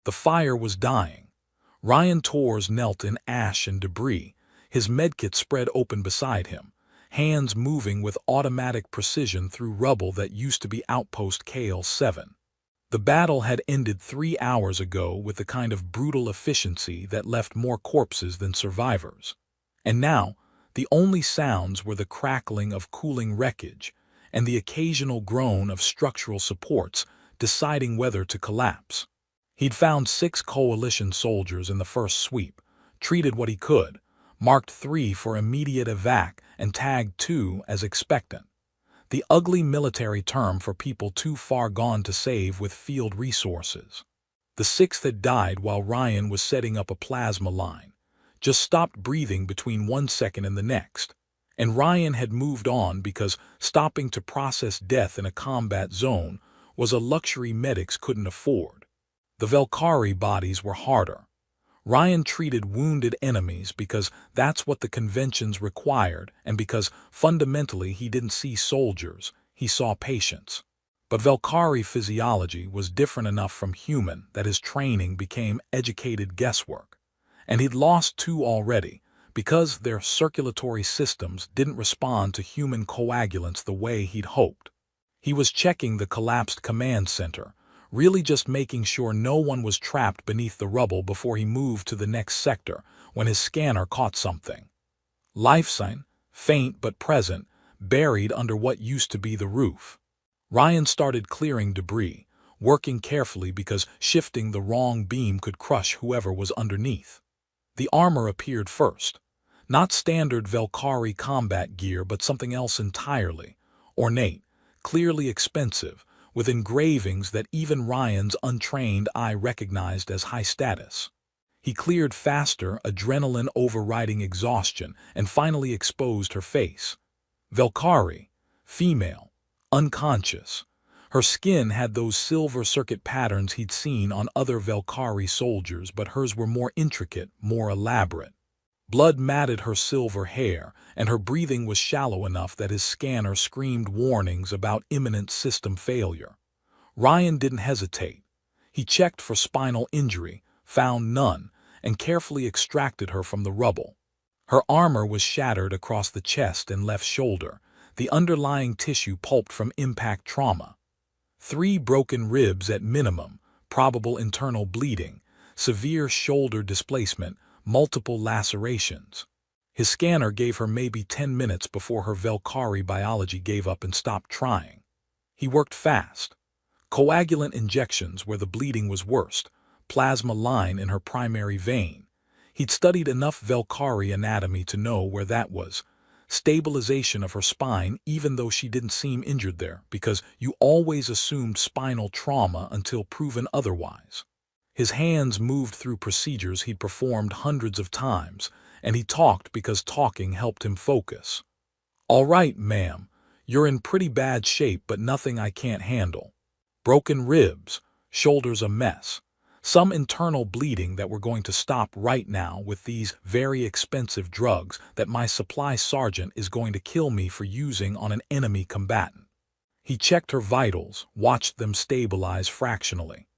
The fire was dying. Ryan Torres knelt in ash and debris, his medkit spread open beside him, hands moving with automatic precision through rubble that used to be Outpost KL-7. The battle had ended 3 hours ago with the kind of brutal efficiency that left more corpses than survivors. And now, the only sounds were the crackling of cooling wreckage and the occasional groan of structural supports deciding whether to collapse. He'd found 6 coalition soldiers in the first sweep, treated what he could, marked 3 for immediate evac, and tagged 2 as expectant. The ugly military term for people too far gone to save with field resources. The 6th had died while Ryan was setting up a plasma line, just stopped breathing between 1 second and the next. And Ryan had moved on because stopping to process death in a combat zone was a luxury medics couldn't afford. The Valkyrie bodies were harder. Ryan treated wounded enemies because that's what the conventions required and because fundamentally he didn't see soldiers, he saw patients. But Valkyrie physiology was different enough from human that his training became educated guesswork. And he'd lost 2 already because their circulatory systems didn't respond to human coagulants the way he'd hoped. He was checking the collapsed command center, really just making sure no one was trapped beneath the rubble before he moved to the next sector when his scanner caught something. Life sign, faint but present, buried under what used to be the roof. Ryan started clearing debris, working carefully because shifting the wrong beam could crush whoever was underneath. The armor appeared first. Not standard Valkyrie combat gear but something else entirely, ornate, clearly expensive, with engravings that even Ryan's untrained eye recognized as high status. He cleared faster, adrenaline overriding exhaustion, and finally exposed her face. Valkyrie, female, unconscious. Her skin had those silver circuit patterns he'd seen on other Valkyrie soldiers, but hers were more intricate, more elaborate. Blood matted her silver hair, and her breathing was shallow enough that his scanner screamed warnings about imminent system failure. Ryan didn't hesitate. He checked for spinal injury, found none, and carefully extracted her from the rubble. Her armor was shattered across the chest and left shoulder, the underlying tissue pulped from impact trauma. 3 broken ribs at minimum, probable internal bleeding, severe shoulder displacement, multiple lacerations. His scanner gave her maybe 10 minutes before her Valkyrie biology gave up and stopped trying. He worked fast. Coagulant injections where the bleeding was worst, plasma line in her primary vein. He'd studied enough Valkyrie anatomy to know where that was. Stabilization of her spine even though she didn't seem injured there, because you always assumed spinal trauma until proven otherwise. His hands moved through procedures he'd performed hundreds of times, and he talked because talking helped him focus. "All right, ma'am, you're in pretty bad shape but nothing I can't handle. Broken ribs, shoulders a mess, some internal bleeding that we're going to stop right now with these very expensive drugs that my supply sergeant is going to kill me for using on an enemy combatant." He checked her vitals, watched them stabilize fractionally.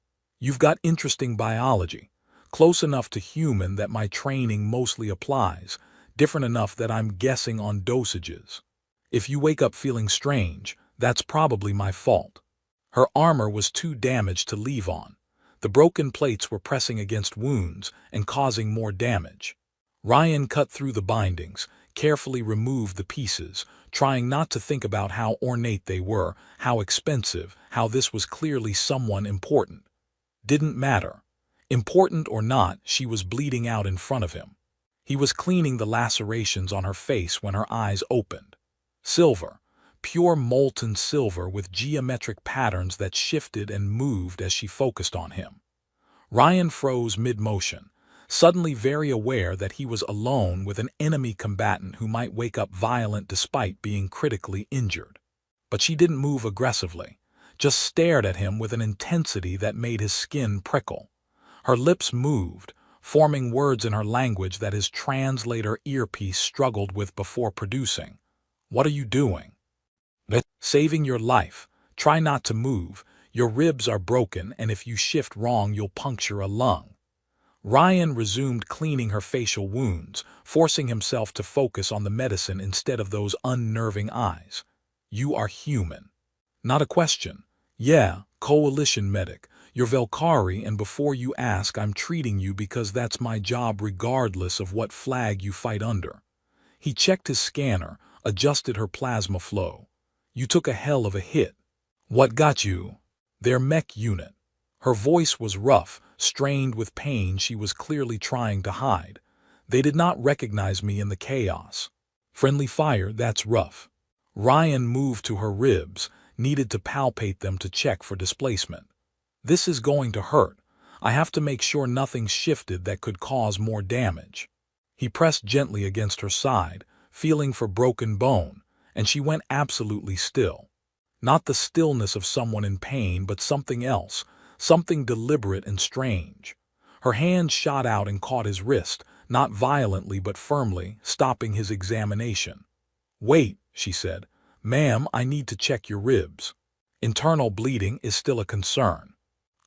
"You've got interesting biology, close enough to human that my training mostly applies, different enough that I'm guessing on dosages. If you wake up feeling strange, that's probably my fault." Her armor was too damaged to leave on. The broken plates were pressing against wounds and causing more damage. Ryan cut through the bindings, carefully removed the pieces, trying not to think about how ornate they were, how expensive, how this was clearly someone important. Didn't matter. Important or not, she was bleeding out in front of him. He was cleaning the lacerations on her face when her eyes opened. Silver, pure molten silver with geometric patterns that shifted and moved as she focused on him. Ryan froze mid-motion, suddenly very aware that he was alone with an enemy combatant who might wake up violent despite being critically injured. But she didn't move aggressively, just stared at him with an intensity that made his skin prickle. Her lips moved, forming words in her language that his translator earpiece struggled with before producing. "What are you doing?" "Saving your life. Try not to move. Your ribs are broken, and if you shift wrong, you'll puncture a lung. Ryan resumed cleaning her facial wounds, forcing himself to focus on the medicine instead of those unnerving eyes. You are human. Not a question. Yeah, coalition medic. You're Velkari, and before you ask, I'm treating you because that's my job regardless of what flag you fight under. He checked his scanner, adjusted her plasma flow. You took a hell of a hit. What got you? Their mech unit. Her voice was rough, strained with pain she was clearly trying to hide. They did not recognize me in the chaos. Friendly fire, that's rough. Ryan moved to her ribs, needed to palpate them to check for displacement. This is going to hurt. I have to make sure nothing shifted that could cause more damage. He pressed gently against her side, feeling for broken bone, and she went absolutely still. Not the stillness of someone in pain, but something else, something deliberate and strange. Her hand shot out and caught his wrist, not violently but firmly, stopping his examination. "Wait," she said. "Ma'am, I need to check your ribs. Internal bleeding is still a concern."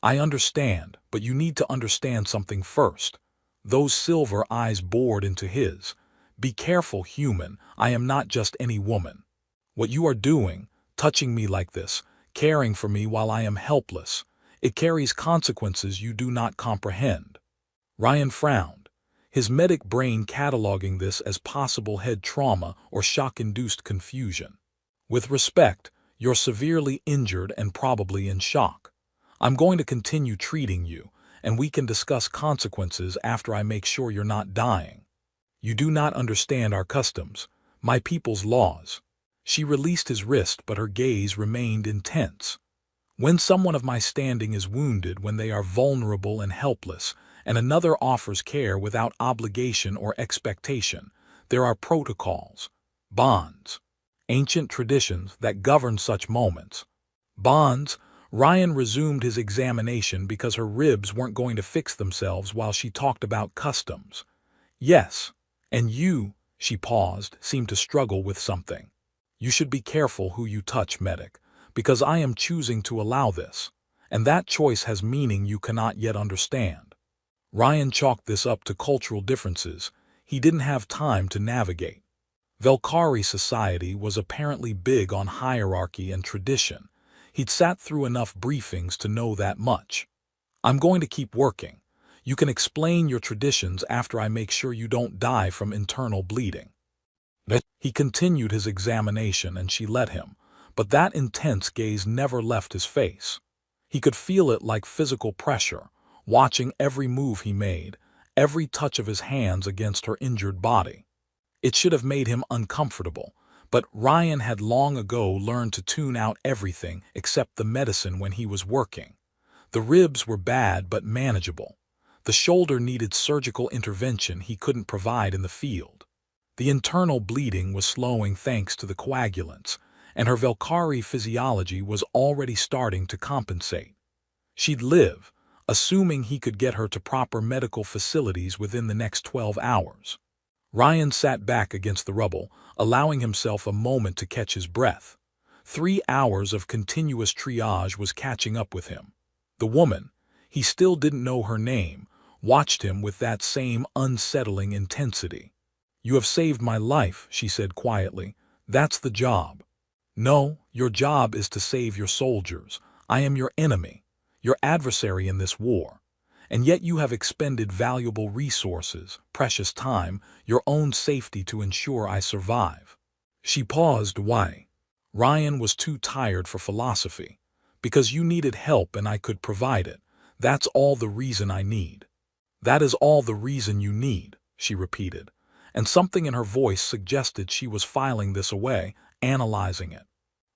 "I understand, but you need to understand something first." Those silver eyes bored into his. "Be careful, human. I am not just any woman. What you are doing, touching me like this, caring for me while I am helpless, it carries consequences you do not comprehend." Ryan frowned, his medic brain cataloging this as possible head trauma or shock-induced confusion. "With respect, you're severely injured and probably in shock. I'm going to continue treating you, and we can discuss consequences after I make sure you're not dying. You do not understand our customs, my people's laws." She released his wrist, but her gaze remained intense. "When someone of my standing is wounded, when they are vulnerable and helpless, and another offers care without obligation or expectation, there are protocols, bonds, ancient traditions that govern such moments." Bonds. Ryan resumed his examination because her ribs weren't going to fix themselves while she talked about customs. "Yes, and you," she paused, seemed to struggle with something. "You should be careful who you touch, medic, because I am choosing to allow this, and that choice has meaning you cannot yet understand." Ryan chalked this up to cultural differences. He didn't have time to navigate. Velkari society was apparently big on hierarchy and tradition. He'd sat through enough briefings to know that much. "I'm going to keep working. You can explain your traditions after I make sure you don't die from internal bleeding." He continued his examination, and she let him, but that intense gaze never left his face. He could feel it like physical pressure, watching every move he made, every touch of his hands against her injured body. It should have made him uncomfortable, but Ryan had long ago learned to tune out everything except the medicine when he was working. The ribs were bad but manageable. The shoulder needed surgical intervention he couldn't provide in the field. The internal bleeding was slowing thanks to the coagulants, and her Velkari physiology was already starting to compensate. She'd live, assuming he could get her to proper medical facilities within the next 12 hours. Ryan sat back against the rubble, allowing himself a moment to catch his breath. 3 hours of continuous triage was catching up with him. The woman, he still didn't know her name, watched him with that same unsettling intensity. "You have saved my life," she said quietly. "That's the job." "No, your job is to save your soldiers. I am your enemy, your adversary in this war. And yet you have expended valuable resources, precious time, your own safety to ensure I survive." She paused. "Why?" Ryan was too tired for philosophy. "Because you needed help and I could provide it. That's all the reason I need." "That is all the reason you need," she repeated, and something in her voice suggested she was filing this away, analyzing it.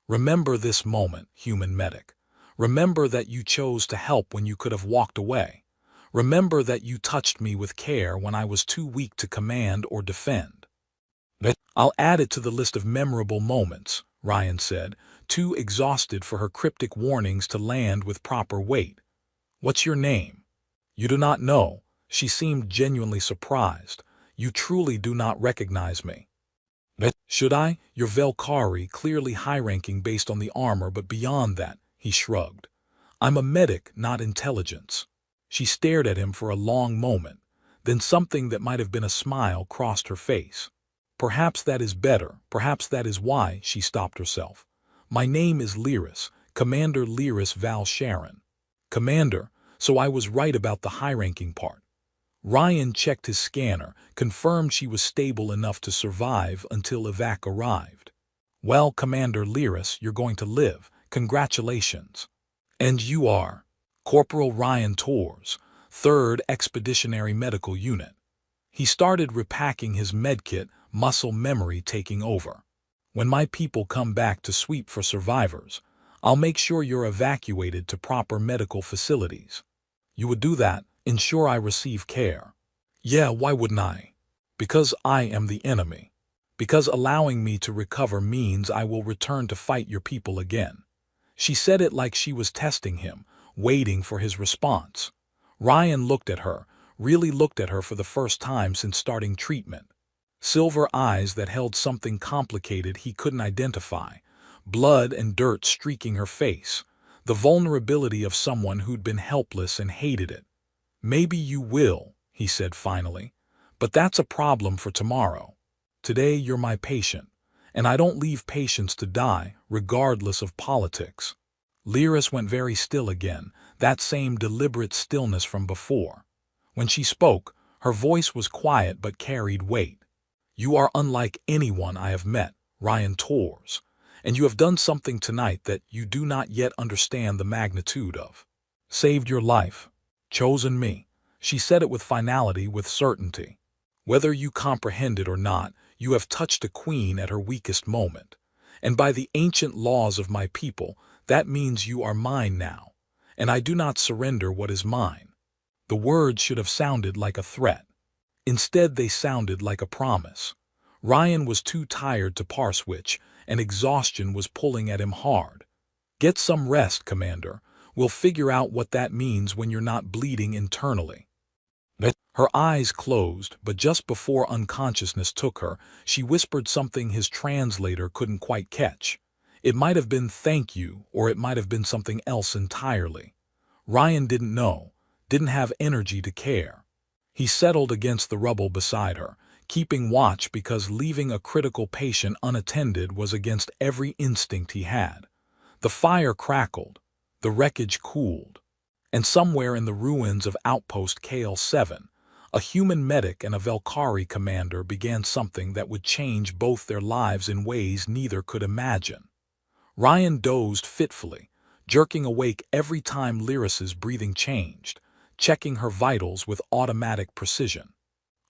"Remember this moment, human medic. Remember that you chose to help when you could have walked away. Remember that you touched me with care when I was too weak to command or defend." "I'll add it to the list of memorable moments," Ryan said, too exhausted for her cryptic warnings to land with proper weight. "What's your name?" "You do not know." She seemed genuinely surprised. "You truly do not recognize me." "Should I? You're Velkari, clearly high-ranking based on the armor, but beyond that," he shrugged. I'm a medic, not intelligence. She stared at him for a long moment, then something that might have been a smile crossed her face. Perhaps that is better, perhaps that is why. She stopped herself. My name is Lyris, Commander Lyris Val Sharon. Commander, so I was right about the high-ranking part. Ryan checked his scanner, confirmed she was stable enough to survive until evac arrived. Well, Commander Lyris, you're going to live. Congratulations. And you are? Corporal Ryan Torres, 3rd Expeditionary Medical Unit. He started repacking his medkit, muscle memory taking over. When my people come back to sweep for survivors, I'll make sure you're evacuated to proper medical facilities. You would do that, ensure I receive care. Yeah, why wouldn't I? Because I am the enemy. Because allowing me to recover means I will return to fight your people again. She said it like she was testing him, waiting for his response. Ryan looked at her, really looked at her for the first time since starting treatment. Silver eyes that held something complicated he couldn't identify, blood and dirt streaking her face, the vulnerability of someone who'd been helpless and hated it. Maybe you will, he said finally, but that's a problem for tomorrow. Today you're my patient, and I don't leave patients to die, regardless of politics. Lyris went very still again, that same deliberate stillness from before. When she spoke, her voice was quiet but carried weight. You are unlike anyone I have met, Ryan Torres, and you have done something tonight that you do not yet understand the magnitude of. Saved your life. Chosen me. She said it with finality, with certainty. Whether you comprehend it or not, you have touched a queen at her weakest moment. And by the ancient laws of my people, that means you are mine now, and I do not surrender what is mine. The words should have sounded like a threat. Instead, they sounded like a promise. Ryan was too tired to parse which, and exhaustion was pulling at him hard. Get some rest, Commander. We'll figure out what that means when you're not bleeding internally. Her eyes closed, but just before unconsciousness took her, she whispered something his translator couldn't quite catch. It might have been thank you, or it might have been something else entirely. Ryan didn't know, didn't have energy to care. He settled against the rubble beside her, keeping watch because leaving a critical patient unattended was against every instinct he had. The fire crackled, the wreckage cooled, and somewhere in the ruins of Outpost KL-7, a human medic and a Velkari commander began something that would change both their lives in ways neither could imagine. Ryan dozed fitfully, jerking awake every time Lyris's breathing changed, checking her vitals with automatic precision.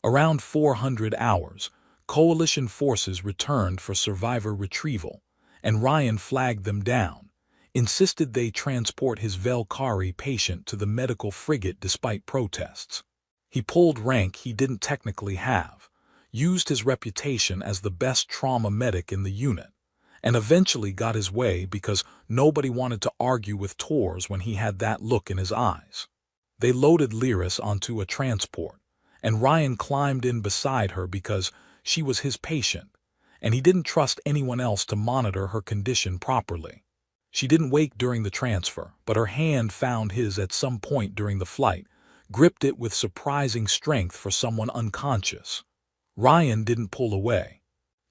Around 400 hours, coalition forces returned for survivor retrieval, and Ryan flagged them down, insisted they transport his Velkari patient to the medical frigate despite protests. He pulled rank he didn't technically have, used his reputation as the best trauma medic in the unit, and eventually got his way because nobody wanted to argue with Torres when he had that look in his eyes. They loaded Lyris onto a transport, and Ryan climbed in beside her because she was his patient, and he didn't trust anyone else to monitor her condition properly. She didn't wake during the transfer, but her hand found his at some point during the flight, gripped it with surprising strength for someone unconscious. Ryan didn't pull away,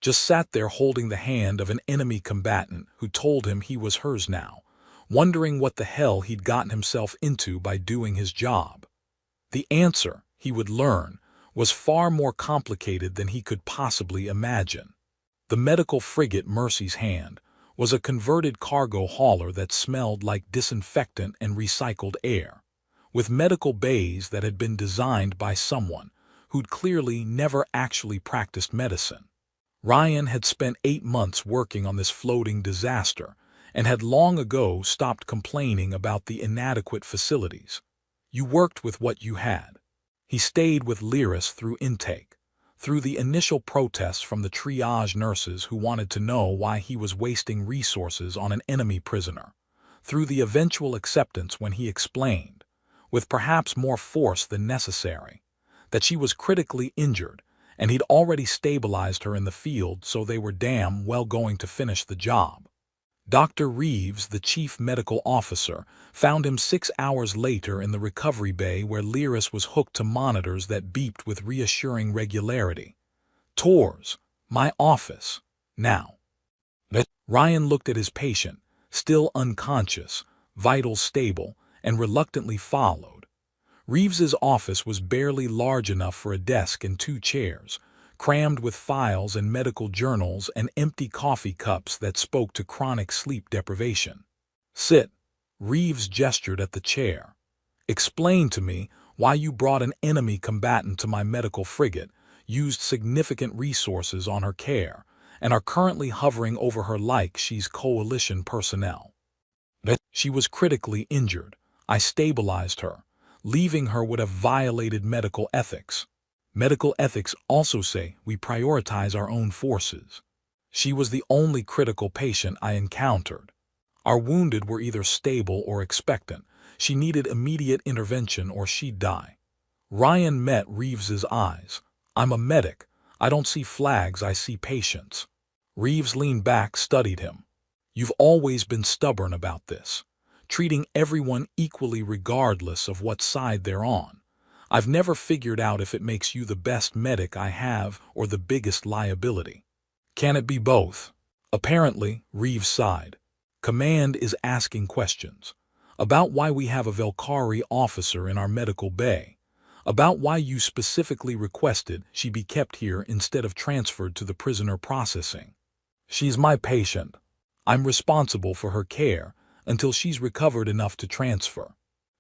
just sat there holding the hand of an enemy combatant who told him he was hers now, wondering what the hell he'd gotten himself into by doing his job. The answer, he would learn, was far more complicated than he could possibly imagine. The medical frigate Mercy's Hand was a converted cargo hauler that smelled like disinfectant and recycled air, with medical bays that had been designed by someone who'd clearly never actually practiced medicine. Ryan had spent 8 months working on this floating disaster and had long ago stopped complaining about the inadequate facilities. You worked with what you had. He stayed with Lyris through intake, through the initial protests from the triage nurses who wanted to know why he was wasting resources on an enemy prisoner, through the eventual acceptance when he explained, with perhaps more force than necessary, that she was critically injured and he'd already stabilized her in the field, so they were damn well going to finish the job. Dr. Reeves, the chief medical officer, found him 6 hours later in the recovery bay where Lyris was hooked to monitors that beeped with reassuring regularity. "Tours, my office, now." Ryan looked at his patient, still unconscious, vitals stable, and reluctantly followed. Reeves's office was barely large enough for a desk and 2 chairs, crammed with files and medical journals and empty coffee cups that spoke to chronic sleep deprivation. "Sit." Reeves gestured at the chair. "Explain to me why you brought an enemy combatant to my medical frigate, used significant resources on her care, and are currently hovering over her like she's coalition personnel." "She was critically injured. I stabilized her. Leaving her would have violated medical ethics. Medical ethics also say we prioritize our own forces. She was the only critical patient I encountered. Our wounded were either stable or expectant. She needed immediate intervention or she'd die." Ryan met Reeves's eyes. "I'm a medic. I don't see flags, I see patients." Reeves leaned back, studied him. "You've always been stubborn about this, treating everyone equally regardless of what side they're on. I've never figured out if it makes you the best medic I have or the biggest liability. Can it be both?" "Apparently," Reeves sighed. "Command is asking questions. About why we have a Velkari officer in our medical bay. About why you specifically requested she be kept here instead of transferred to the prisoner processing. She's my patient. I'm responsible for her care until she's recovered enough to transfer."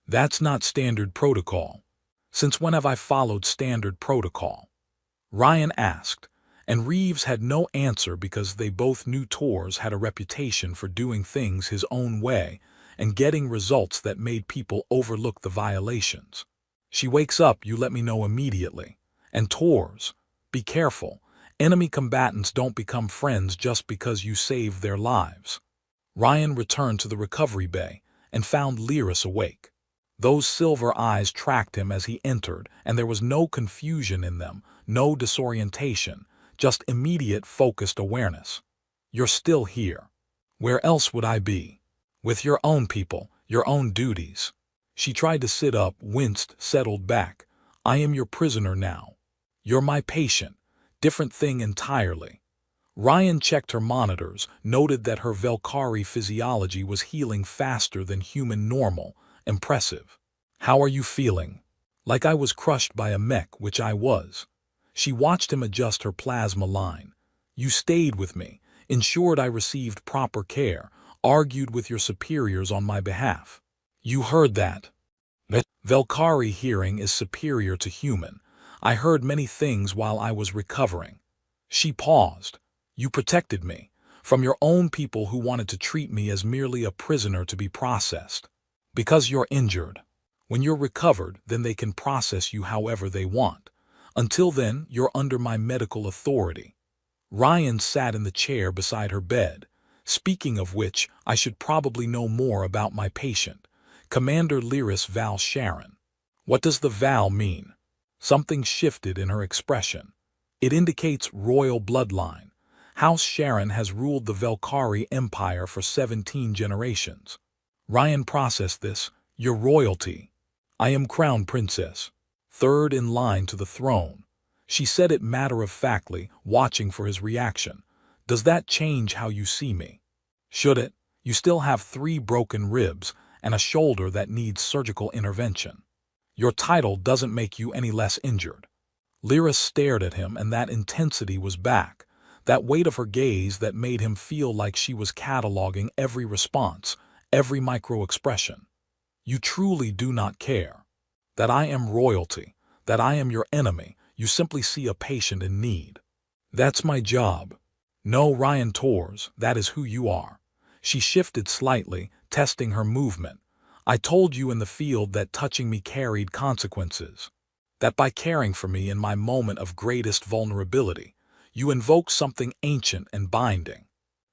"That's not standard protocol." "Since when have I followed standard protocol?" Ryan asked, and Reeves had no answer because they both knew Tors had a reputation for doing things his own way and getting results that made people overlook the violations. "She wakes up, you let me know immediately. And Tors, be careful. Enemy combatants don't become friends just because you save their lives." Ryan returned to the recovery bay and found Lyris awake. Those silver eyes tracked him as he entered, and there was no confusion in them, no disorientation, just immediate focused awareness. "You're still here. Where else would I be? With your own people, your own duties." She tried to sit up, winced, settled back. "I am your prisoner now. You're my patient. Different thing entirely." Ryan checked her monitors, noted that her Velkari physiology was healing faster than human normal. Impressive. "How are you feeling?" "Like I was crushed by a mech, which I was." She watched him adjust her plasma line. "You stayed with me, ensured I received proper care, argued with your superiors on my behalf." "You heard that?" "Velkari hearing is superior to human. I heard many things while I was recovering." She paused. "You protected me from your own people who wanted to treat me as merely a prisoner to be processed. Because you're injured. When you're recovered, then they can process you however they want. Until then, you're under my medical authority." Ryan sat in the chair beside her bed. "Speaking of which, I should probably know more about my patient. Commander Lyris Val Sharon." "What does the Val mean?" Something shifted in her expression. "It indicates royal bloodline. House Sharon has ruled the Velkari Empire for 17 generations." Ryan processed this. "Your royalty." "I am crown princess. Third in line to the throne." She said it matter-of-factly, watching for his reaction. "Does that change how you see me?" "Should it? You still have 3 broken ribs and a shoulder that needs surgical intervention. Your title doesn't make you any less injured." Lyris stared at him, and that intensity was back, that weight of her gaze that made him feel like she was cataloging every response, every micro-expression. "You truly do not care. That I am royalty, that I am your enemy, you simply see a patient in need. That's my job." "No, Ryan Tors, that is who you are." She shifted slightly, testing her movement. "I told you in the field that touching me carried consequences. That by caring for me in my moment of greatest vulnerability, you invoke something ancient and binding.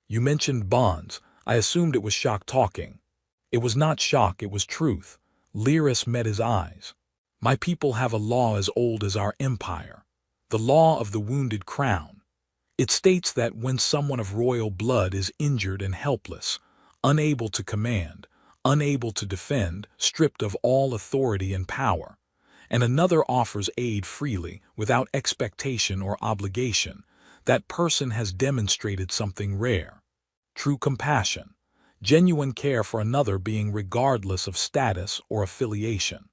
You mentioned bonds. I assumed it was shock talking." "It was not shock, it was truth." Lyris met his eyes. "My people have a law as old as our empire. The law of the wounded crown. It states that when someone of royal blood is injured and helpless, unable to command, unable to defend, stripped of all authority and power. And another offers aid freely, without expectation or obligation. That person has demonstrated something rare. True compassion. Genuine care for another being regardless of status or affiliation.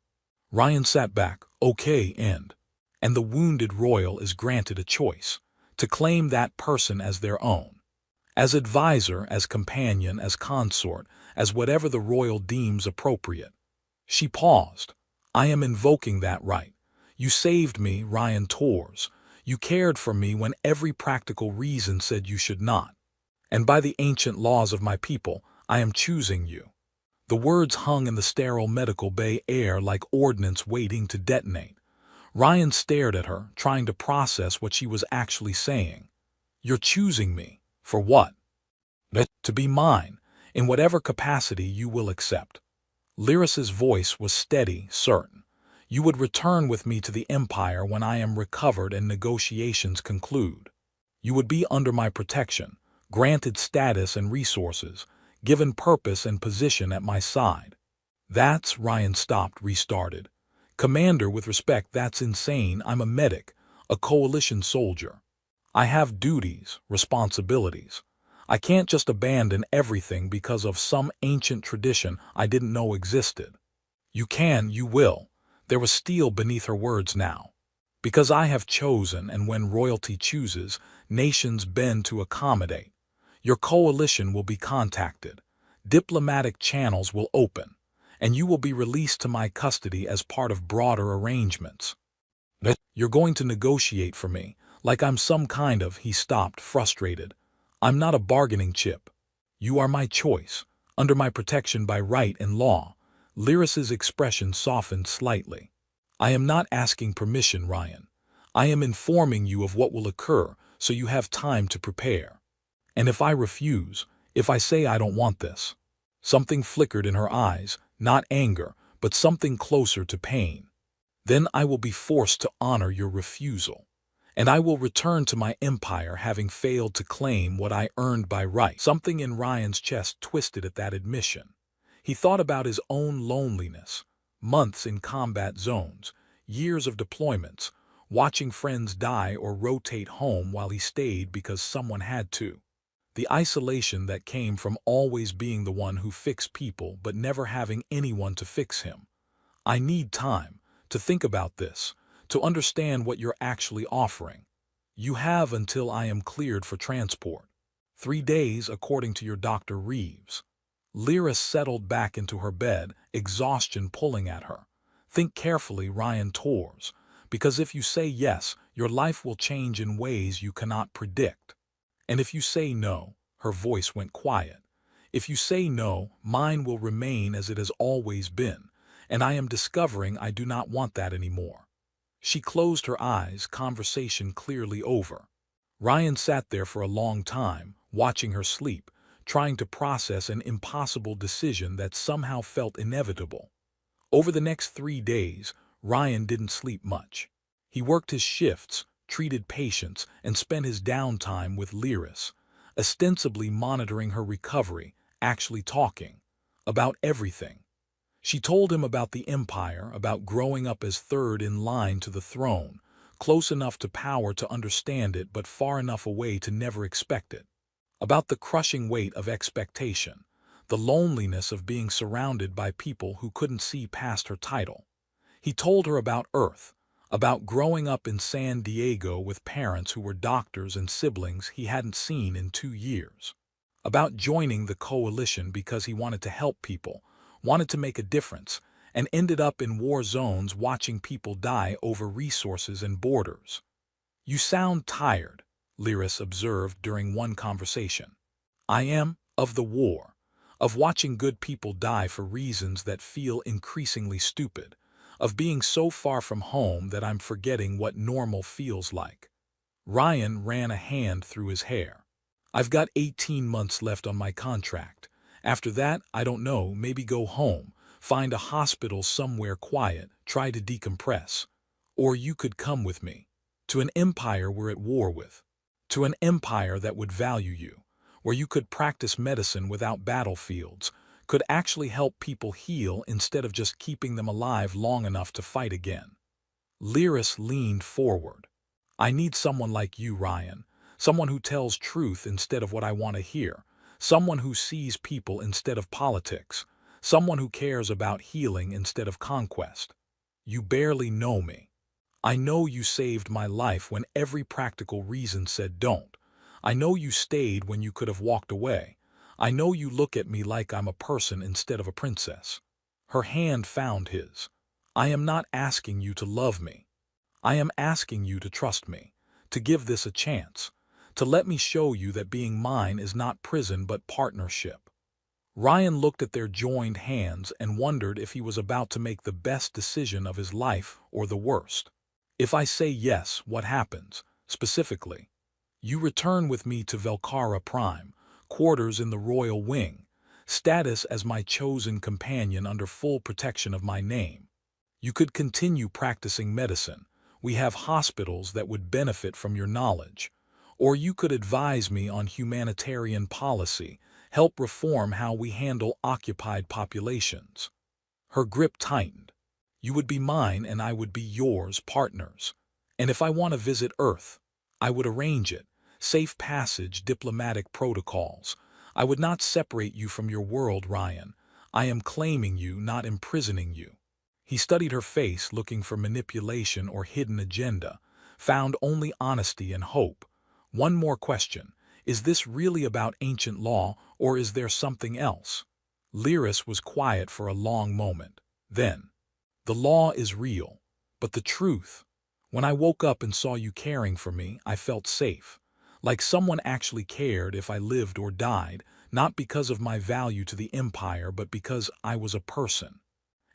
Ryan sat back, okay, and the wounded royal is granted a choice, to claim that person as their own. As advisor, as companion, as consort, as whatever the royal deems appropriate. She paused. I am invoking that right. You saved me, Ryan Tors. You cared for me when every practical reason said you should not. And by the ancient laws of my people, I am choosing you. The words hung in the sterile medical bay air like ordnance waiting to detonate. Ryan stared at her, trying to process what she was actually saying. You're choosing me. For what? To be mine, in whatever capacity you will accept. Lyris's voice was steady, certain. You would return with me to the Empire when I am recovered and negotiations conclude. You would be under my protection, granted status and resources, given purpose and position at my side. That's, Ryan stopped, restarted. Commander, with respect, that's insane. I'm a medic, a coalition soldier. I have duties, responsibilities. I can't just abandon everything because of some ancient tradition I didn't know existed. You can, you will. There was steel beneath her words now. Because I have chosen, and when royalty chooses, nations bend to accommodate. Your coalition will be contacted. Diplomatic channels will open, and you will be released to my custody as part of broader arrangements. You're going to negotiate for me, like I'm some kind of, he stopped, frustrated. I'm not a bargaining chip. You are my choice, under my protection by right and law. Lyris's expression softened slightly. I am not asking permission, Ryan. I am informing you of what will occur, so you have time to prepare. And if I refuse, if I say I don't want this, something flickered in her eyes, not anger, but something closer to pain. Then I will be forced to honor your refusal. And I will return to my empire having failed to claim what I earned by right. Something in Ryan's chest twisted at that admission. He thought about his own loneliness, months in combat zones, years of deployments, watching friends die or rotate home while he stayed because someone had to. The isolation that came from always being the one who fixed people but never having anyone to fix him. I need time to think about this, to understand what you're actually offering. You have until I am cleared for transport. 3 days, according to your Dr. Reeves. Lyris settled back into her bed, exhaustion pulling at her. Think carefully, Ryan Tors, because if you say yes, your life will change in ways you cannot predict. And if you say no, her voice went quiet. If you say no, mine will remain as it has always been, and I am discovering I do not want that anymore. She closed her eyes, conversation clearly over. Ryan sat there for a long time, watching her sleep, trying to process an impossible decision that somehow felt inevitable. Over the next 3 days, Ryan didn't sleep much. He worked his shifts, treated patients, and spent his downtime with Lyris, ostensibly monitoring her recovery, actually talking about everything. She told him about the empire, about growing up as third in line to the throne, close enough to power to understand it but far enough away to never expect it. About the crushing weight of expectation, the loneliness of being surrounded by people who couldn't see past her title. He told her about Earth, about growing up in San Diego with parents who were doctors and siblings he hadn't seen in 2 years. About joining the coalition because he wanted to help people, wanted to make a difference, and ended up in war zones watching people die over resources and borders. You sound tired, Lyris observed during one conversation. I am, of the war, of watching good people die for reasons that feel increasingly stupid, of being so far from home that I'm forgetting what normal feels like. Ryan ran a hand through his hair. I've got 18 months left on my contract. After that, I don't know, maybe go home, find a hospital somewhere quiet, try to decompress. Or you could come with me. To an empire we're at war with. To an empire that would value you. where you could practice medicine without battlefields, could actually help people heal instead of just keeping them alive long enough to fight again. Lyris leaned forward. I need someone like you, Ryan. Someone who tells truth instead of what I want to hear. Someone who sees people instead of politics. Someone who cares about healing instead of conquest. You barely know me. I know you saved my life when every practical reason said don't. I know you stayed when you could have walked away. I know you look at me like I'm a person instead of a princess. Her hand found his. I am not asking you to love me. I am asking you to trust me, to give this a chance, to let me show you that being mine is not prison but partnership. Ryan looked at their joined hands and wondered if he was about to make the best decision of his life or the worst. If I say yes, what happens, specifically? You return with me to Velcara Prime, quarters in the Royal Wing, status as my chosen companion under full protection of my name. You could continue practicing medicine. We have hospitals that would benefit from your knowledge. Or you could advise me on humanitarian policy, help reform how we handle occupied populations. Her grip tightened. You would be mine and I would be yours, partners. And if I want to visit Earth, I would arrange it. Safe passage, diplomatic protocols. I would not separate you from your world, Ryan. I am claiming you, not imprisoning you. He studied her face, looking for manipulation or hidden agenda, found only honesty and hope. One more question. Is this really about ancient law, or is there something else? Lyris was quiet for a long moment. Then, the law is real, but the truth. When I woke up and saw you caring for me, I felt safe. Like someone actually cared if I lived or died, not because of my value to the Empire, but because I was a person.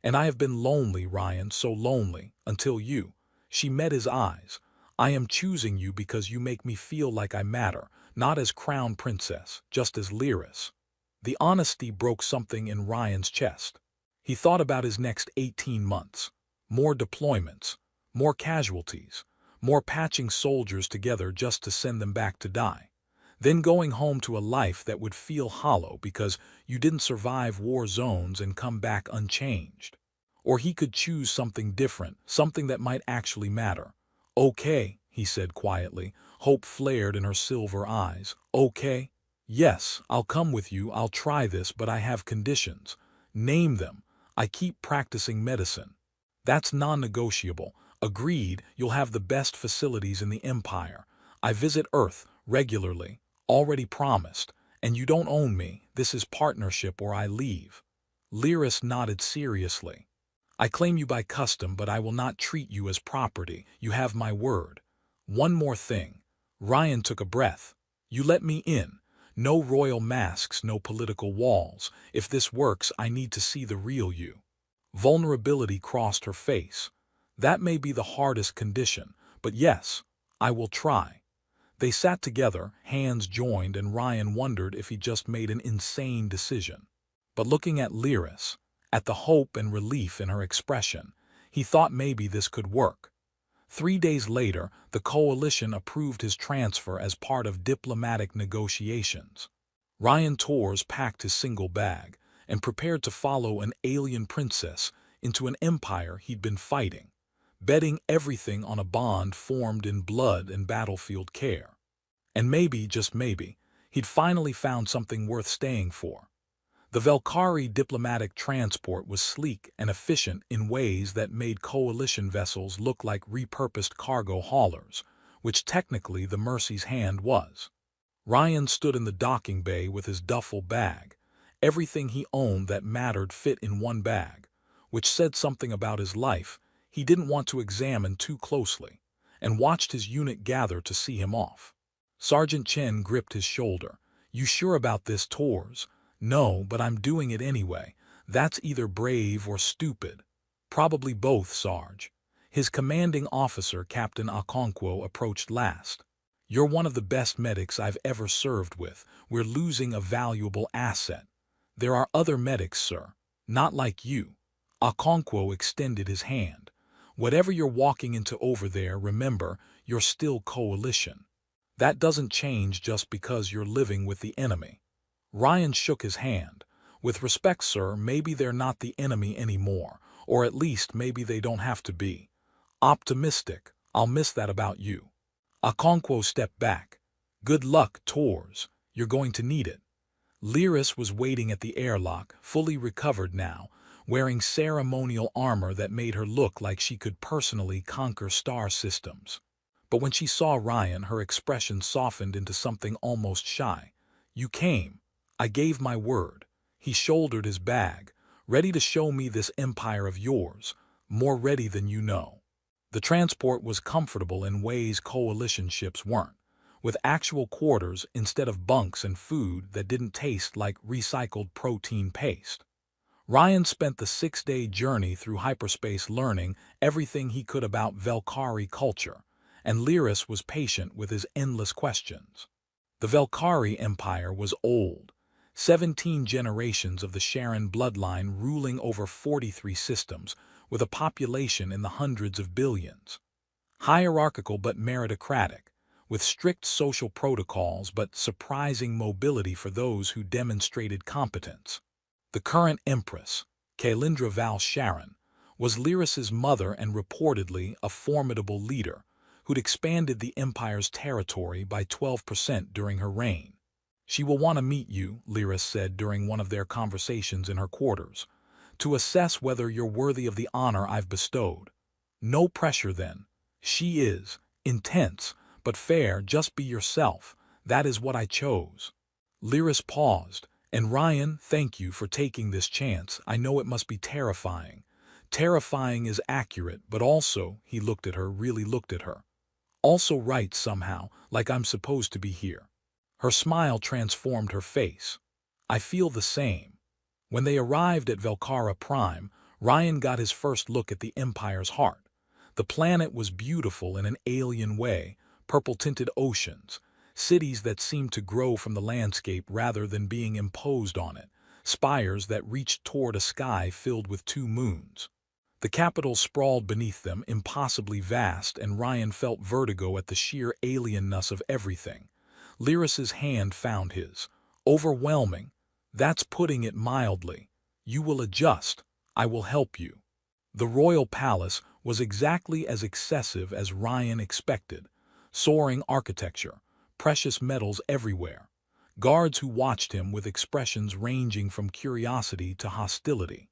And I have been lonely, Ryan, so lonely, until you. She met his eyes. I am choosing you because you make me feel like I matter, not as crown princess, just as Lyris. The honesty broke something in Ryan's chest. He thought about his next 18 months. More deployments, more casualties, more patching soldiers together just to send them back to die. Then going home to a life that would feel hollow because you didn't survive war zones and come back unchanged. Or he could choose something different, something that might actually matter. Okay, he said quietly. Hope flared in her silver eyes. Okay? Yes, I'll come with you, I'll try this, but I have conditions. Name them. I keep practicing medicine. That's non-negotiable. Agreed, you'll have the best facilities in the Empire. I visit Earth regularly. Already promised, and you don't own me. This is partnership or I leave. Lyris nodded seriously. I claim you by custom, but I will not treat you as property. You have my word. One more thing. Ryan took a breath. You let me in. No royal masks, no political walls. If this works, I need to see the real you. Vulnerability crossed her face. That may be the hardest condition, but yes, I will try. They sat together, hands joined, and Ryan wondered if he just made an insane decision. But looking at Lyris, at the hope and relief in her expression, he thought maybe this could work. 3 days later, the coalition approved his transfer as part of diplomatic negotiations. Ryan Torres packed his single bag and prepared to follow an alien princess into an empire he'd been fighting, betting everything on a bond formed in blood and battlefield care. And maybe, just maybe, he'd finally found something worth staying for. The Velcari diplomatic transport was sleek and efficient in ways that made coalition vessels look like repurposed cargo haulers, which technically the Mercy's hand was. Ryan stood in the docking bay with his duffel bag. Everything he owned that mattered fit in one bag, which said something about his life he didn't want to examine too closely, and watched his unit gather to see him off. Sergeant Chen gripped his shoulder. You sure about this, Torres? No, but I'm doing it anyway. That's either brave or stupid. Probably both, Sarge. His commanding officer, Captain Okonkwo, approached last. You're one of the best medics I've ever served with. We're losing a valuable asset. There are other medics, sir. Not like you. Okonkwo extended his hand. Whatever you're walking into over there, remember, you're still coalition. That doesn't change just because you're living with the enemy. Ryan shook his hand. With respect, sir, maybe they're not the enemy anymore, or at least maybe they don't have to be. Optimistic, I'll miss that about you. Okonkwo stepped back. Good luck, Tors. You're going to need it. Lyris was waiting at the airlock, fully recovered now, wearing ceremonial armor that made her look like she could personally conquer star systems. But when she saw Ryan, her expression softened into something almost shy. You came. I gave my word. He shouldered his bag, ready to show me this empire of yours, more ready than you know. The transport was comfortable in ways coalition ships weren't, with actual quarters instead of bunks and food that didn't taste like recycled protein paste. Ryan spent the 6-day journey through hyperspace learning everything he could about Velkari culture, and Lyris was patient with his endless questions. The Velkari Empire was old, 17 generations of the Sharon bloodline ruling over 43 systems, with a population in the hundreds of billions. Hierarchical but meritocratic, with strict social protocols but surprising mobility for those who demonstrated competence. The current empress, Kailindra Val Sharon, was Lyris's mother and reportedly a formidable leader who'd expanded the empire's territory by 12% during her reign. She will want to meet you, Lyris said during one of their conversations in her quarters, to assess whether you're worthy of the honor I've bestowed. No pressure then. She is intense, but fair. Just be yourself. That is what I chose. Lyris paused. And Ryan, thank you for taking this chance. I know it must be terrifying. Terrifying is accurate, but also, he looked at her, really looked at her. Also right somehow, like I'm supposed to be here. Her smile transformed her face. I feel the same. When they arrived at Velkara Prime, Ryan got his first look at the Empire's heart. The planet was beautiful in an alien way, purple-tinted oceans, cities that seemed to grow from the landscape rather than being imposed on it, spires that reached toward a sky filled with 2 moons. The capital sprawled beneath them, impossibly vast, and Ryan felt vertigo at the sheer alienness of everything. Lyris's hand found his. Overwhelming. That's putting it mildly. You will adjust. I will help you. The royal palace was exactly as excessive as Ryan expected. Soaring architecture, precious metals everywhere, guards who watched him with expressions ranging from curiosity to hostility.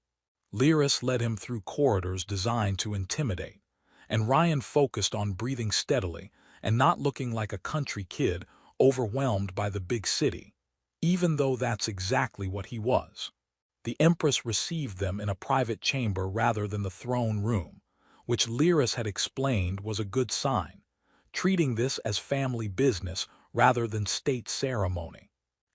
Lyris led him through corridors designed to intimidate, and Ryan focused on breathing steadily and not looking like a country kid overwhelmed by the big city, even though that's exactly what he was. The Empress received them in a private chamber rather than the throne room, which Lyris had explained was a good sign, treating this as family business rather than state ceremony.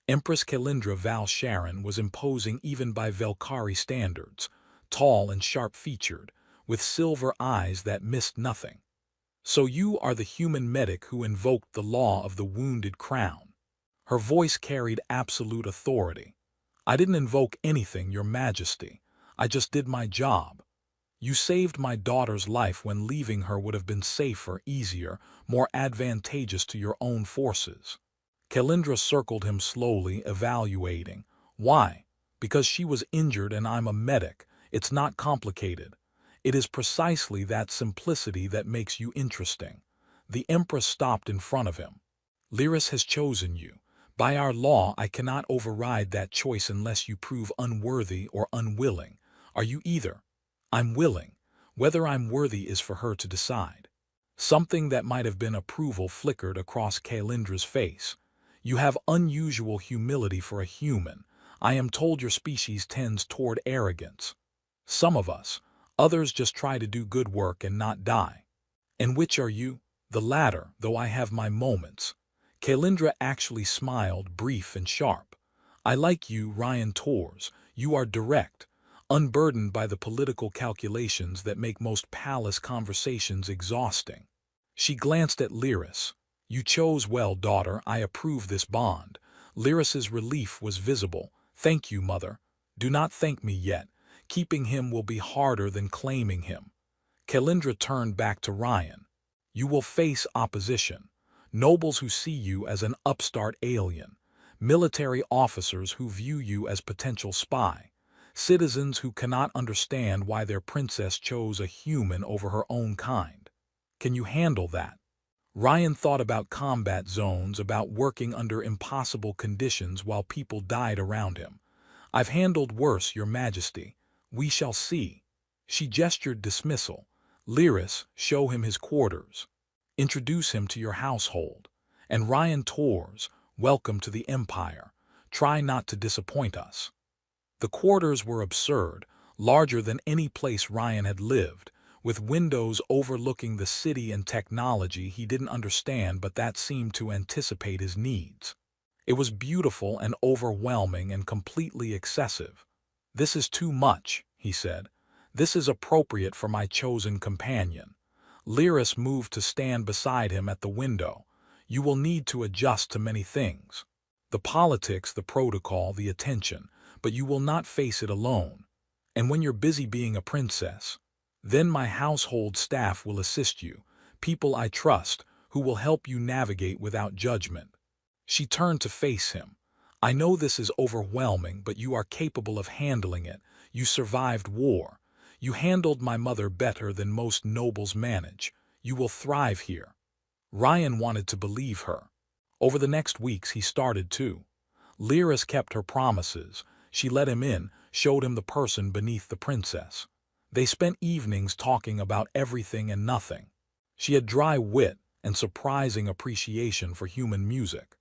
Empress Kailindra Val Sharon was imposing even by Velkari standards, tall and sharp-featured, with silver eyes that missed nothing. So you are the human medic who invoked the law of the wounded crown. Her voice carried absolute authority. I didn't invoke anything, Your Majesty. I just did my job. You saved my daughter's life when leaving her would have been safer, easier, more advantageous to your own forces. Kailindra circled him slowly, evaluating. Why? Because she was injured and I'm a medic. It's not complicated. It is precisely that simplicity that makes you interesting. The Empress stopped in front of him. Lyris has chosen you. By our law, I cannot override that choice unless you prove unworthy or unwilling. Are you either? I'm willing. Whether I'm worthy is for her to decide. Something that might have been approval flickered across Kailindra's face. You have unusual humility for a human. I am told your species tends toward arrogance. Some of us. Others just try to do good work and not die. And which are you? The latter, though I have my moments. Kailindra actually smiled, brief and sharp. I like you, Ryan Tors. You are direct, unburdened by the political calculations that make most palace conversations exhausting. She glanced at Lyris. You chose well, daughter. I approve this bond. Lyris's relief was visible. Thank you, mother. Do not thank me yet. Keeping him will be harder than claiming him. Kailindra turned back to Ryan. You will face opposition. Nobles who see you as an upstart alien, military officers who view you as potential spy, citizens who cannot understand why their princess chose a human over her own kind. Can you handle that? Ryan thought about combat zones, about working under impossible conditions while people died around him. I've handled worse, Your Majesty. We shall see. She gestured dismissal. Lyris, show him his quarters. Introduce him to your household. And Ryan Tors, welcome to the Empire. Try not to disappoint us. The quarters were absurd, larger than any place Ryan had lived, with windows overlooking the city and technology he didn't understand but that seemed to anticipate his needs. It was beautiful and overwhelming and completely excessive. This is too much, he said. This is appropriate for my chosen companion. Lyris moved to stand beside him at the window. You will need to adjust to many things. The politics, the protocol, the attention, but you will not face it alone. And when you're busy being a princess, then my household staff will assist you, people I trust, who will help you navigate without judgment. She turned to face him. I know this is overwhelming, but you are capable of handling it. You survived war. You handled my mother better than most nobles manage. You will thrive here. Ryan wanted to believe her. Over the next weeks he started to. Lyris kept her promises. She let him in, showed him the person beneath the princess. They spent evenings talking about everything and nothing. She had dry wit and surprising appreciation for human music.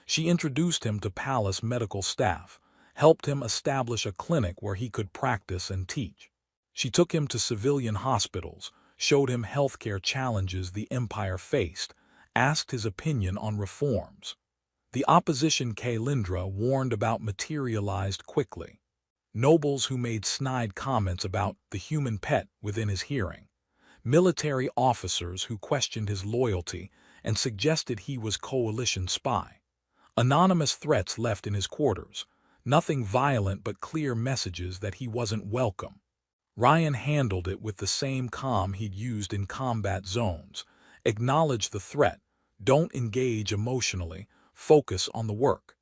She introduced him to palace medical staff, helped him establish a clinic where he could practice and teach. She took him to civilian hospitals, showed him healthcare challenges the empire faced, asked his opinion on reforms. The opposition Kailindra warned about materialized quickly. Nobles who made snide comments about the human pet within his hearing. Military officers who questioned his loyalty and suggested he was coalition spy. Anonymous threats left in his quarters. Nothing violent but clear messages that he wasn't welcome. Ryan handled it with the same calm he'd used in combat zones. Acknowledge the threat. Don't engage emotionally. Focus on the work.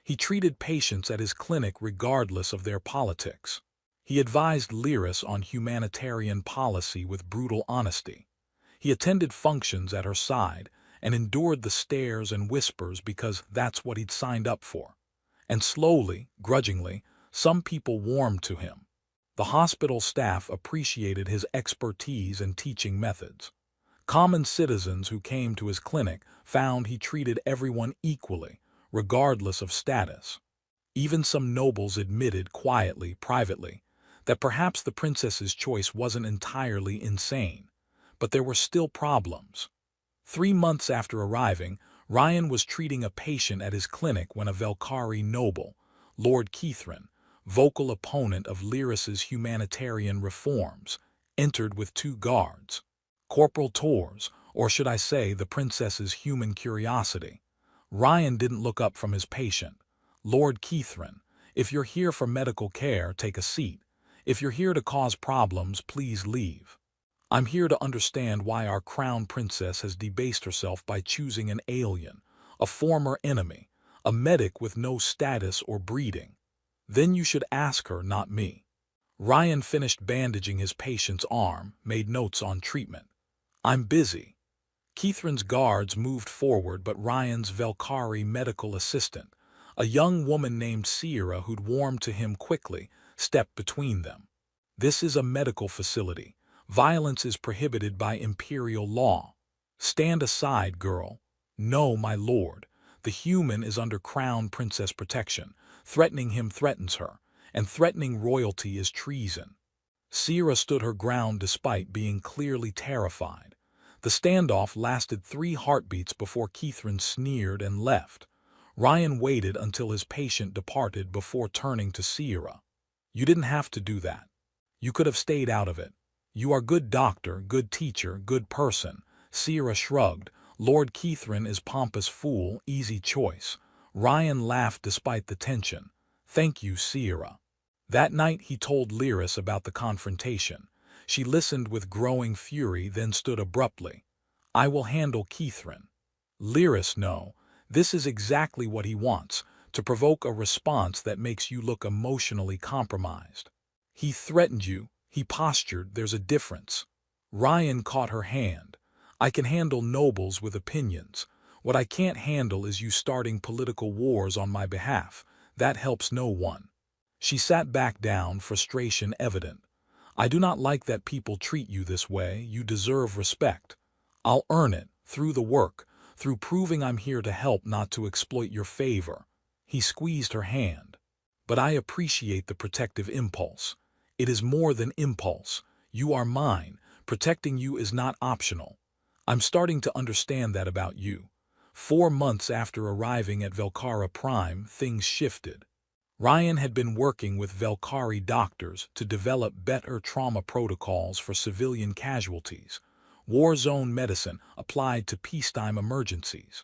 He treated patients at his clinic regardless of their politics. He advised Lyris on humanitarian policy with brutal honesty. He attended functions at her side and endured the stares and whispers because that's what he'd signed up for. And slowly, grudgingly, some people warmed to him. The hospital staff appreciated his expertise and teaching methods. Common citizens who came to his clinic found he treated everyone equally, regardless of status. Even some nobles admitted quietly, privately, that perhaps the princess's choice wasn't entirely insane, but there were still problems. 3 months after arriving, Ryan was treating a patient at his clinic when a Velkhari noble, Lord Keithran, vocal opponent of Lyris's humanitarian reforms, entered with 2 guards. Corporal Tors, or should I say the princess's human curiosity. Ryan didn't look up from his patient. Lord Keithran, if you're here for medical care, take a seat. If you're here to cause problems, please leave. I'm here to understand why our crown princess has debased herself by choosing an alien, a former enemy, a medic with no status or breeding. Then you should ask her, not me. Ryan finished bandaging his patient's arm, made notes on treatment. I'm busy. Keithran's guards moved forward, but Ryan's Velkhari medical assistant, a young woman named Sierra who'd warmed to him quickly, stepped between them. This is a medical facility. Violence is prohibited by imperial law. Stand aside, girl. No, my lord. The human is under crown princess protection. Threatening him threatens her, and threatening royalty is treason. Sierra stood her ground despite being clearly terrified. The standoff lasted 3 heartbeats before Keithran sneered and left. Ryan waited until his patient departed before turning to Sierra. You didn't have to do that. You could have stayed out of it. You are good doctor, good teacher, good person. Sierra shrugged. Lord Keithran is pompous fool, easy choice. Ryan laughed despite the tension. Thank you, Sierra. That night he told Lyris about the confrontation. She listened with growing fury, then stood abruptly. I will handle Keithran. Lyris, no. This is exactly what he wants, to provoke a response that makes you look emotionally compromised. He threatened you, he postured, there's a difference. Ryan caught her hand. I can handle nobles with opinions. What I can't handle is you starting political wars on my behalf. That helps no one. She sat back down, frustration evident. I do not like that people treat you this way. You deserve respect. I'll earn it, through the work, through proving I'm here to help, not to exploit your favor. He squeezed her hand. But I appreciate the protective impulse. It is more than impulse. You are mine. Protecting you is not optional. I'm starting to understand that about you. 4 months after arriving at Velcara Prime, things shifted. Ryan had been working with Velcari doctors to develop better trauma protocols for civilian casualties, war zone medicine applied to peacetime emergencies.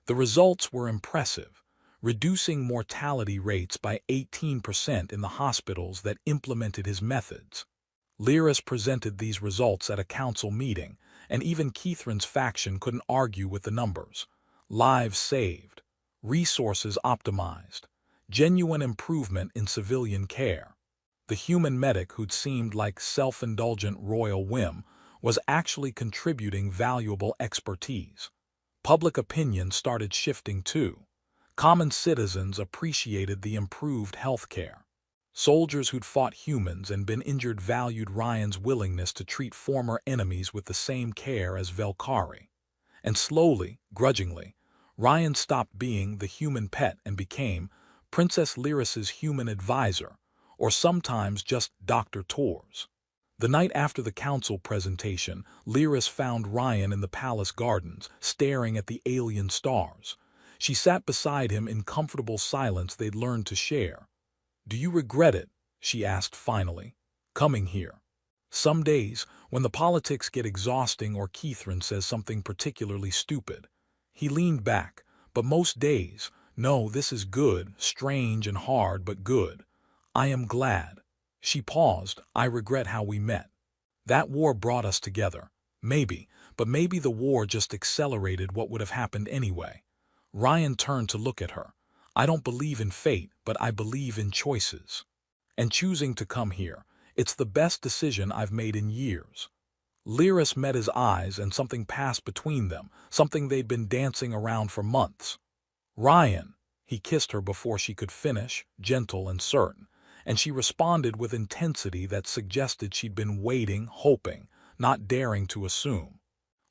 The results were impressive, reducing mortality rates by 18% in the hospitals that implemented his methods. Lyris presented these results at a council meeting, and even Keithran's faction couldn't argue with the numbers. Lives saved, resources optimized, genuine improvement in civilian care. The human medic who'd seemed like self-indulgent royal whim was actually contributing valuable expertise. Public opinion started shifting too. Common citizens appreciated the improved health care. Soldiers who'd fought humans and been injured valued Ryan's willingness to treat former enemies with the same care as Velcari. And slowly, grudgingly, Ryan stopped being the human pet and became Princess Lyris's human advisor, or sometimes just Dr. Tors. The night after the council presentation, Lyris found Ryan in the palace gardens, staring at the alien stars. She sat beside him in comfortable silence they'd learned to share. "Do you regret it?" she asked finally. "Coming here?" "Some days, when the politics get exhausting or Keithran says something particularly stupid." He leaned back. "But most days, no, this is good, strange and hard, but good. I am glad." She paused. "I regret how we met. That war brought us together. Maybe, but maybe the war just accelerated what would have happened anyway." Ryan turned to look at her. "I don't believe in fate, but I believe in choices. And choosing to come here, it's the best decision I've made in years." Lyris met his eyes and something passed between them, something they'd been dancing around for months. "Ryan," he kissed her before she could finish, gentle and certain, and she responded with intensity that suggested she'd been waiting, hoping, not daring to assume.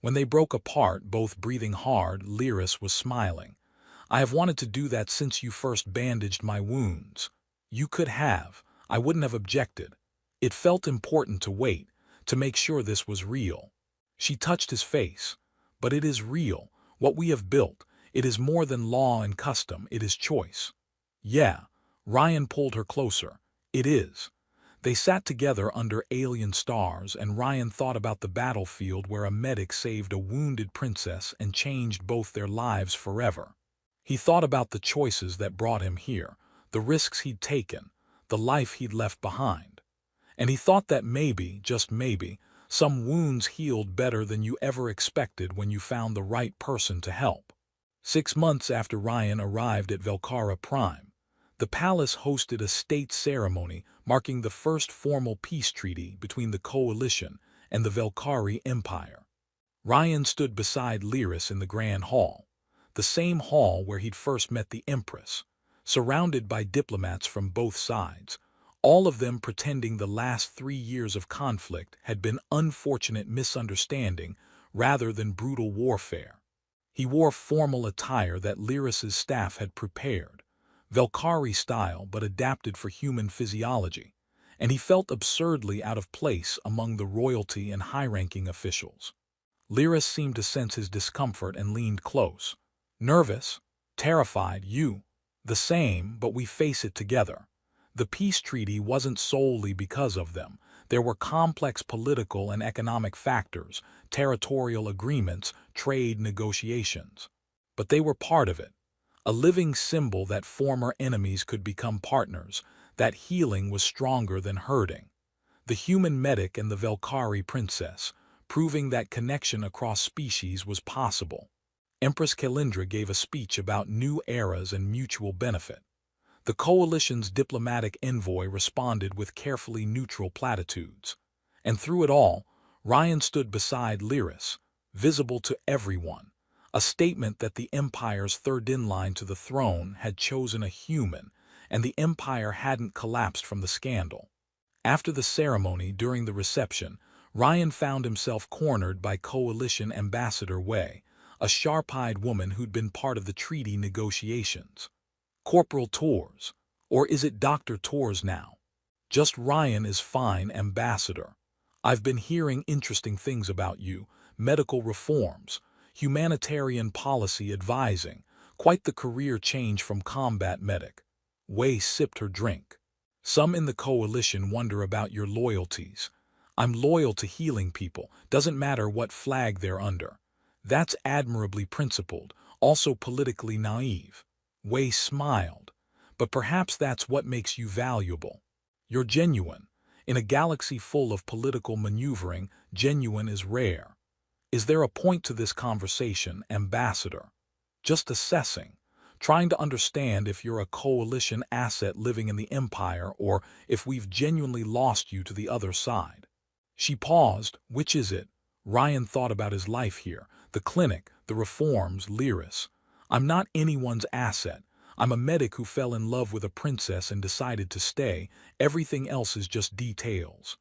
When they broke apart, both breathing hard, Lyris was smiling. "I have wanted to do that since you first bandaged my wounds." "You could have. I wouldn't have objected. It felt important to wait, to make sure this was real." She touched his face. "But it is real. What we have built. It is more than law and custom, it is choice." "Yeah." Ryan pulled her closer. "It is." They sat together under alien stars, and Ryan thought about the battlefield where a medic saved a wounded princess and changed both their lives forever. He thought about the choices that brought him here, the risks he'd taken, the life he'd left behind. And he thought that maybe, just maybe, some wounds healed better than you ever expected when you found the right person to help. 6 months after Ryan arrived at Velcara Prime, the palace hosted a state ceremony marking the first formal peace treaty between the coalition and the Velcari Empire. Ryan stood beside Lyris in the grand hall, the same hall where he'd first met the Empress, surrounded by diplomats from both sides, all of them pretending the last 3 years of conflict had been unfortunate misunderstanding rather than brutal warfare. He wore formal attire that Lyris's staff had prepared, Velcari style but adapted for human physiology, and he felt absurdly out of place among the royalty and high-ranking officials. Lyris seemed to sense his discomfort and leaned close. "Nervous? Terrified? You?" "The same, but we face it together." The peace treaty wasn't solely because of them. There were complex political and economic factors, territorial agreements, trade negotiations. But they were part of it. A living symbol that former enemies could become partners, that healing was stronger than hurting. The human medic and the Velcari princess, proving that connection across species was possible. Empress Kalindra gave a speech about new eras and mutual benefit. The coalition's diplomatic envoy responded with carefully neutral platitudes. And through it all, Ryan stood beside Lyris, visible to everyone, a statement that the Empire's third-in-line to the throne had chosen a human, and the Empire hadn't collapsed from the scandal. After the ceremony, during the reception, Ryan found himself cornered by Coalition Ambassador Wei, a sharp-eyed woman who'd been part of the treaty negotiations. Corporal Tors, or is it Dr. Tors now? Just Ryan is fine, Ambassador. I've been hearing interesting things about you, medical reforms, humanitarian policy advising, quite the career change from combat medic. Wei sipped her drink. Some in the coalition wonder about your loyalties. I'm loyal to healing people, doesn't matter what flag they're under. That's admirably principled, also politically naive. Wei smiled. But perhaps that's what makes you valuable. You're genuine. In a galaxy full of political maneuvering, genuine is rare. Is there a point to this conversation, Ambassador? Just assessing, trying to understand if you're a coalition asset living in the Empire or if we've genuinely lost you to the other side. She paused. Which is it? Ryan thought about his life here, the clinic, the reforms, Lyris. I'm not anyone's asset. I'm a medic who fell in love with a princess and decided to stay. Everything else is just details.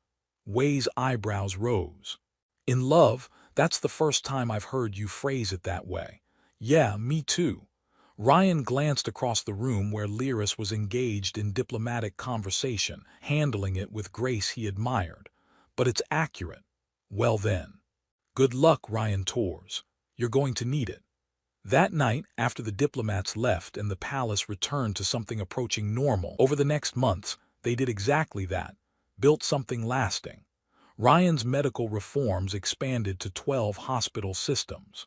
Wei's eyebrows rose. In love? That's the first time I've heard you phrase it that way. Yeah, me too. Ryan glanced across the room where Lyris was engaged in diplomatic conversation, handling it with grace he admired. But it's accurate. Well then. Good luck, Ryan Tors. You're going to need it. That night, after the diplomats left and the palace returned to something approaching normal, over the next months, they did exactly that, built something lasting. Ryan's medical reforms expanded to 12 hospital systems.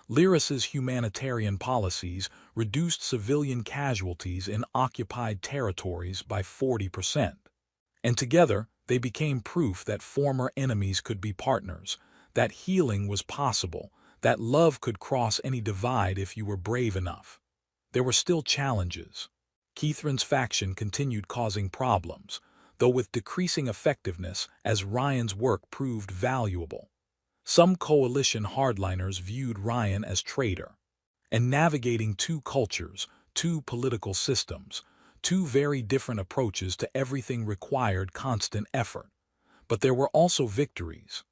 Lyris's humanitarian policies reduced civilian casualties in occupied territories by 40%. And together, they became proof that former enemies could be partners, that healing was possible, that love could cross any divide if you were brave enough. There were still challenges. Kithrin's faction continued causing problems, though with decreasing effectiveness as Ryan's work proved valuable. Some coalition hardliners viewed Ryan as traitor. And navigating two cultures, two political systems, two very different approaches to everything required constant effort. But there were also victories.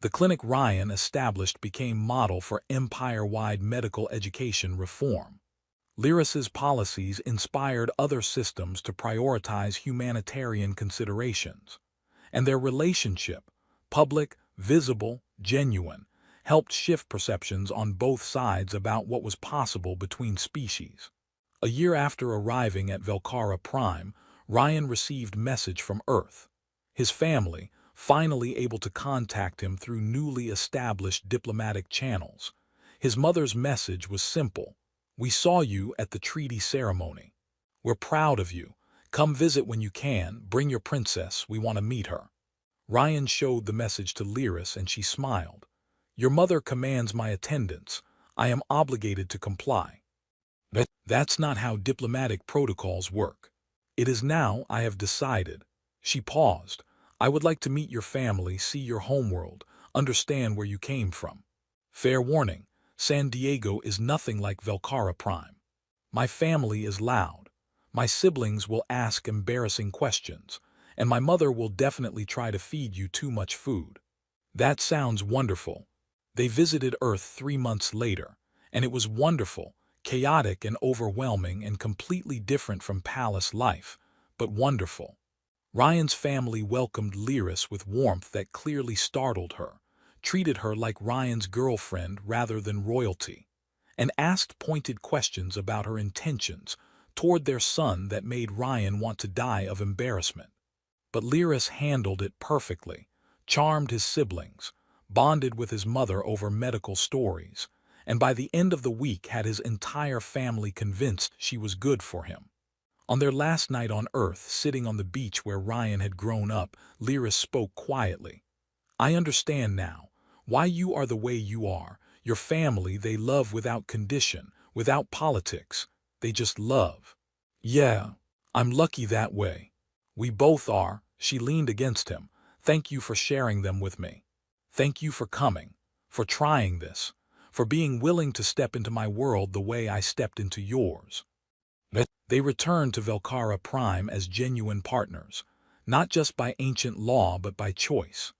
The clinic Ryan established became model for empire-wide medical education reform. Lyris's policies inspired other systems to prioritize humanitarian considerations. And their relationship, public, visible, genuine, helped shift perceptions on both sides about what was possible between species. A year after arriving at Velcara Prime, Ryan received message from Earth. His family, finally able to contact him through newly established diplomatic channels. His mother's message was simple. We saw you at the treaty ceremony. We're proud of you. Come visit when you can. Bring your princess. We want to meet her. Ryan showed the message to Lyris and she smiled. Your mother commands my attendance. I am obligated to comply. But that's not how diplomatic protocols work. It is now I have decided. She paused. I would like to meet your family, see your homeworld, understand where you came from. Fair warning, San Diego is nothing like Velcara Prime. My family is loud. My siblings will ask embarrassing questions, and my mother will definitely try to feed you too much food. That sounds wonderful. They visited Earth 3 months later, and it was wonderful, chaotic and overwhelming and completely different from palace life, but wonderful. Ryan's family welcomed Lyris with warmth that clearly startled her, treated her like Ryan's girlfriend rather than royalty, and asked pointed questions about her intentions toward their son that made Ryan want to die of embarrassment. But Lyris handled it perfectly, charmed his siblings, bonded with his mother over medical stories, and by the end of the week had his entire family convinced she was good for him. On their last night on Earth, sitting on the beach where Ryan had grown up, Lyris spoke quietly. I understand now why you are the way you are. Your family they love without condition, without politics. They just love. Yeah, I'm lucky that way. We both are. She leaned against him. Thank you for sharing them with me. Thank you for coming, for trying this, for being willing to step into my world the way I stepped into yours. They returned to Velkara Prime as genuine partners, not just by ancient law but by choice.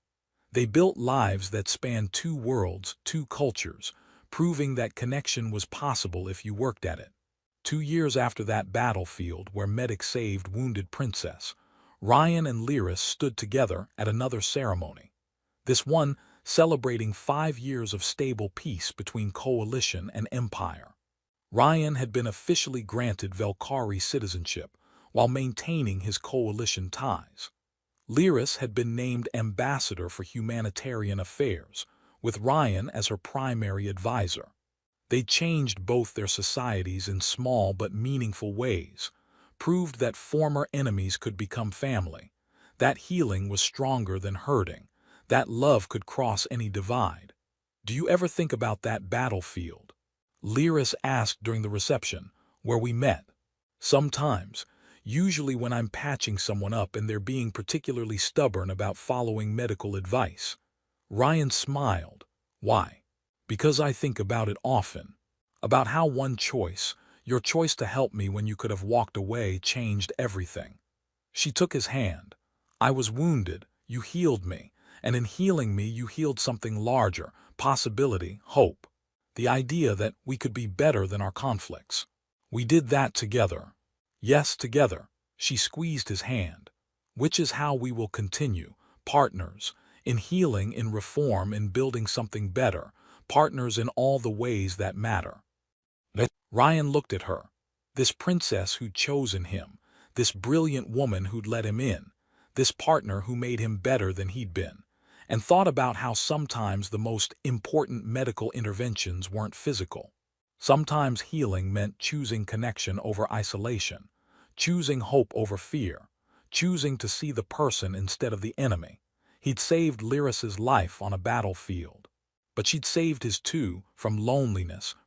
They built lives that spanned two worlds, two cultures, proving that connection was possible if you worked at it. 2 years after that battlefield where Medic saved wounded Princess, Ryan and Lyris stood together at another ceremony. This one celebrating 5 years of stable peace between Coalition and Empire. Ryan had been officially granted Velkari citizenship while maintaining his Coalition ties. Lyris had been named Ambassador for Humanitarian Affairs, with Ryan as her primary advisor. They changed both their societies in small but meaningful ways, proved that former enemies could become family, that healing was stronger than hurting, that love could cross any divide. Do you ever think about that battlefield? Lyris asked during the reception, where we met. Sometimes, usually when I'm patching someone up and they're being particularly stubborn about following medical advice. Ryan smiled. Why? Because I think about it often. About how one choice, your choice to help me when you could have walked away, changed everything. She took his hand. I was wounded, you healed me, and in healing me you healed something larger, possibility, hope. The idea that we could be better than our conflicts. We did that together. Yes, together. She squeezed his hand. Which is how we will continue, partners, in healing, in reform, in building something better, partners in all the ways that matter. Ryan looked at her. This princess who'd chosen him, this brilliant woman who'd let him in, this partner who made him better than he'd been, and thought about how sometimes the most important medical interventions weren't physical. Sometimes healing meant choosing connection over isolation, choosing hope over fear, choosing to see the person instead of the enemy. He'd saved Lyris's life on a battlefield, but she'd saved his too, from loneliness, from